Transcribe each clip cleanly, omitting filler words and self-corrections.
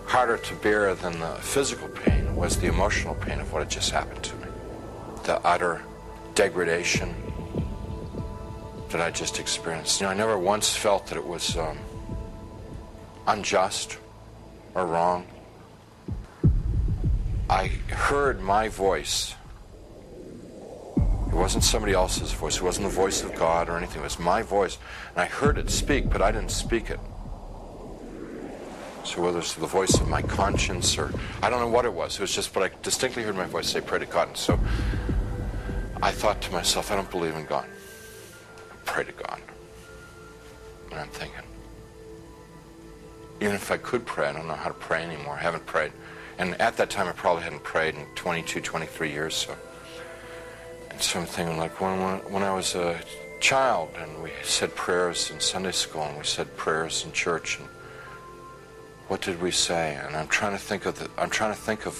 harder to bear than the physical pain was the emotional pain of what had just happened to me. The utter degradation that I just experienced. You know, I never once felt that it was unjust or wrong. I heard my voice. It wasn't somebody else's voice. It wasn't the voice of God or anything. It was my voice. And I heard it speak, but I didn't speak it. So whether it's the voice of my conscience or I don't know what it was. It was just, but I distinctly heard my voice say, pray to God. And so I thought to myself, I don't believe in God. Pray to God. And I'm thinking, even if I could pray, I don't know how to pray anymore. I haven't prayed. And at that time, I probably hadn't prayed in 22, 23 years. So I'm thinking, like, when I was a child and we said prayers in Sunday school and we said prayers in church, and what did we say? And I'm trying to think of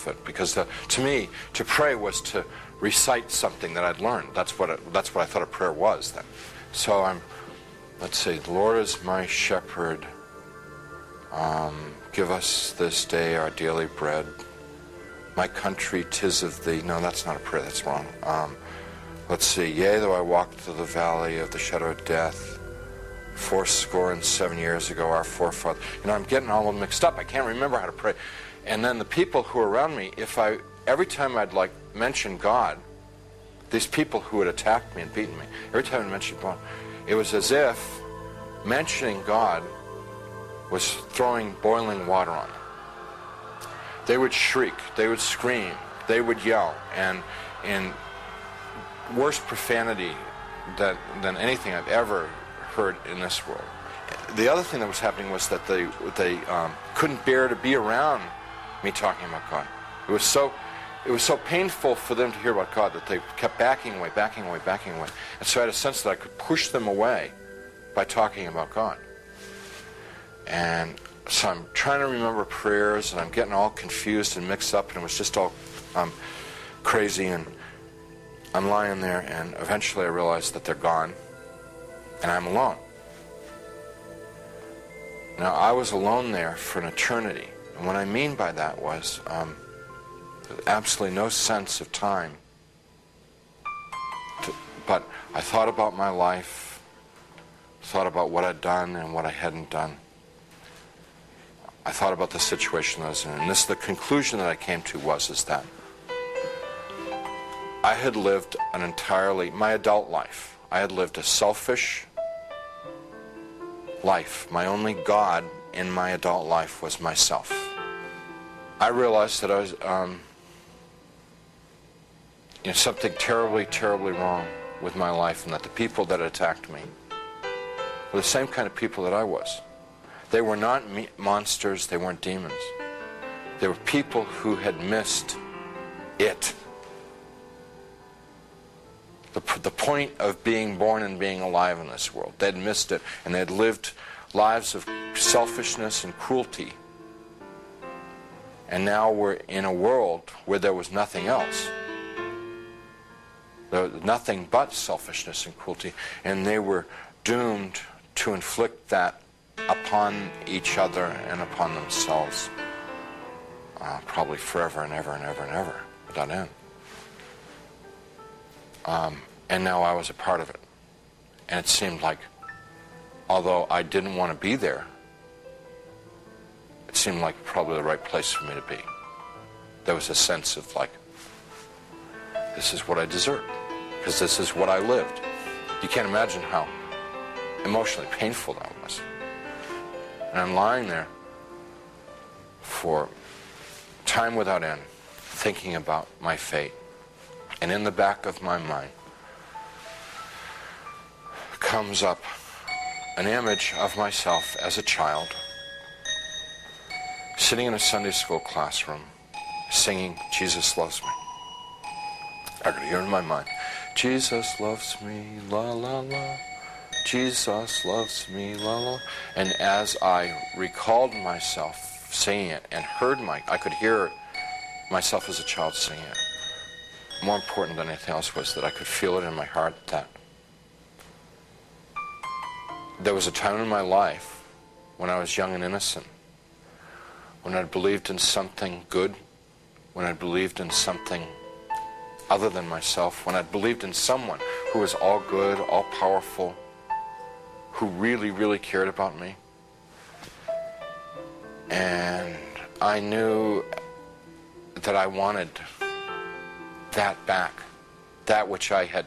it because to me, to pray was to recite something that I'd learned. That's what I thought a prayer was then. So let's say, the Lord is my shepherd. Give us this day our daily bread. My country, 'tis of thee. No, that's not a prayer. That's wrong. Let's see. Yea, though I walk through the valley of the shadow of death, fourscore years ago, our forefathers. You know, I'm getting all mixed up. I can't remember how to pray. And then the people who were around me, every time I'd like mention God, these people who had attacked me and beaten me, every time I mentioned God, it was as if mentioning God was throwing boiling water on them. They would shriek, they would scream, they would yell, and in worse profanity than anything I've ever heard in this world. The other thing that was happening was that they couldn't bear to be around me talking about God. It was so painful for them to hear about God that they kept backing away. And so I had a sense that I could push them away by talking about God. And so I'm trying to remember prayers, and I'm getting all confused and mixed up, and it was just all crazy, and I'm lying there, and eventually I realized that they're gone, and I'm alone. Now, I was alone there for an eternity, and what I mean by that was absolutely no sense of time. But I thought about my life, thought about what I'd done and what I hadn't done. I thought about the situation I was in, and the conclusion that I came to is that I had lived my adult life, I had lived a selfish life. My only God in my adult life was myself. I realized that I was, something terribly, terribly wrong with my life, and that the people that attacked me were the same kind of people that I was. They were not monsters, they weren't demons. They were people who had missed it. The point of being born and being alive in this world. They'd missed it, and they'd lived lives of selfishness and cruelty. And now we're in a world where there was nothing else. There was nothing but selfishness and cruelty, and they were doomed to inflict that upon each other and upon themselves, probably forever and ever and ever and ever, without end. And now I was a part of it. And it seemed like, although I didn't want to be there, it seemed like probably the right place for me to be. There was a sense of like, this is what I deserve, because this is what I lived. You can't imagine how emotionally painful that was. And I'm lying there for time without end, thinking about my fate. And in the back of my mind comes up an image of myself as a child, sitting in a Sunday school classroom, singing, Jesus Loves Me. I could hear in my mind, Jesus loves me, la la la. Jesus loves me, la la. And as I recalled myself singing it and I could hear myself as a child singing it. More important than anything else was that I could feel it in my heart that there was a time in my life when I was young and innocent when I believed in something good, when I believed in something other than myself, when I believed in someone who was all good, all powerful, who really, really cared about me. And I knew that I wanted that back, that which I had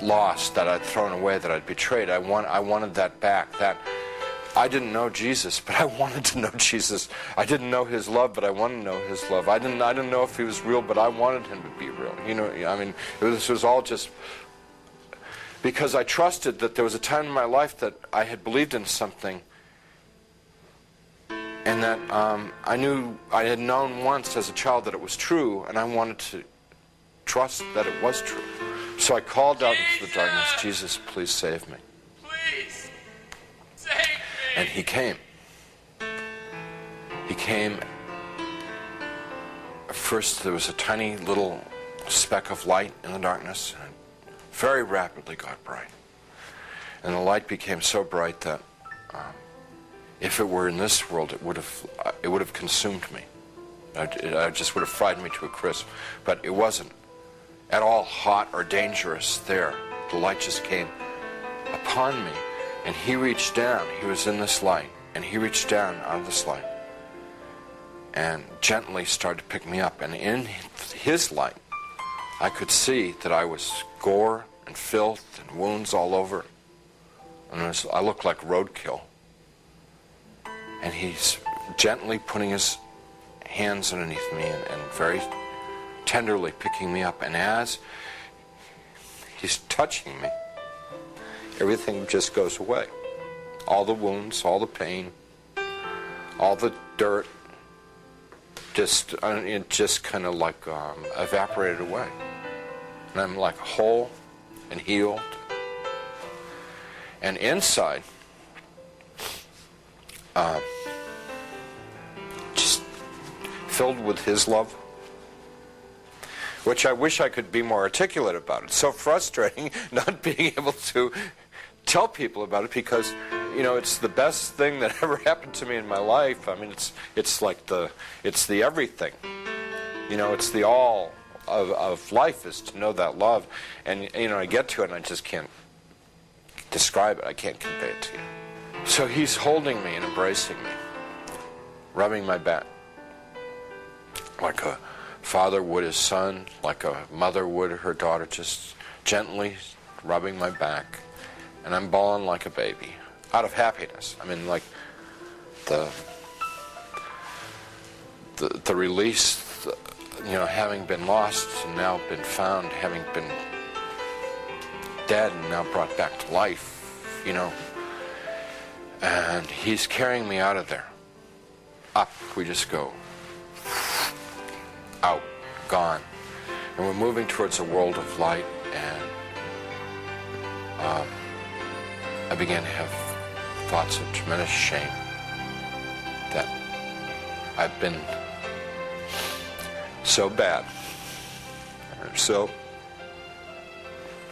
lost, that I'd thrown away, that I'd betrayed. I wanted that back. That I didn't know Jesus, but I wanted to know Jesus. I didn't know his love, but I wanted to know his love. I didn't know if he was real, but I wanted him to be real. You know, I mean, this was all just because I trusted that there was a time in my life that I had believed in something, and that I knew I had known once as a child that it was true, and I wanted to trust that it was true. So I called out into the darkness, Jesus, please save me. Please, save me. And he came. He came. First there was a tiny little speck of light in the darkness, and it very rapidly got bright. And the light became so bright that if it were in this world, it would have consumed me. It just would have fried me to a crisp. But it wasn't at all hot or dangerous there. The light just came upon me, and he reached down. He was in this light, and he reached down out of this light and gently started to pick me up. And in his light, I could see that I was gore and filth and wounds all over, and I looked like roadkill. And he's gently putting his hands underneath me and very tenderly picking me up. And as he's touching me, everything just goes away. All the wounds, all the pain, all the dirt, it just kind of like evaporated away. And I'm like whole and healed. And inside, just filled with his love, which I wish I could be more articulate about. It's so frustrating not being able to tell people about it, because you know, it's the best thing that ever happened to me in my life. I mean, it's like it's the everything. You know, it's the all of life is to know that love. And you know, I get to it and I just can't describe it. I can't convey it to you. So he's holding me and embracing me, rubbing my back like a father would his son, like a mother would her daughter, just gently rubbing my back. And I'm bawling like a baby out of happiness. I mean, like the release, you know, having been lost and now been found, having been dead and now brought back to life, you know. And he's carrying me out of there. Up we just go. Out, gone. And we're moving towards a world of light, and I began to have thoughts of tremendous shame that I've been so bad. So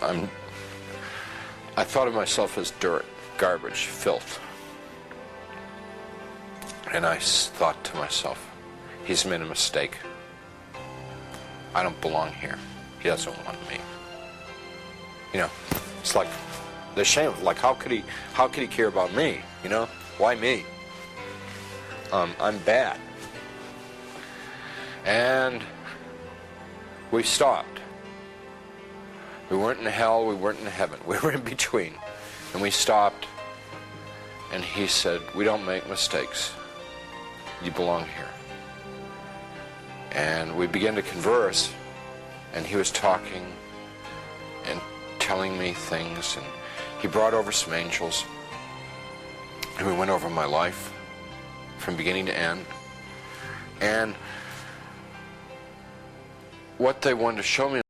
I thought of myself as dirt, garbage, filth. And I thought to myself, he's made a mistake. I don't belong here. He doesn't want me. You know, it's like the shame. Like, how could he care about me? You know, why me? I'm bad. And we stopped. We weren't in hell. We weren't in heaven. We were in between. And we stopped. And he said, "We don't make mistakes. You belong here." And we began to converse, and he was talking and telling me things, and he brought over some angels, and we went over my life from beginning to end. And what they wanted to show me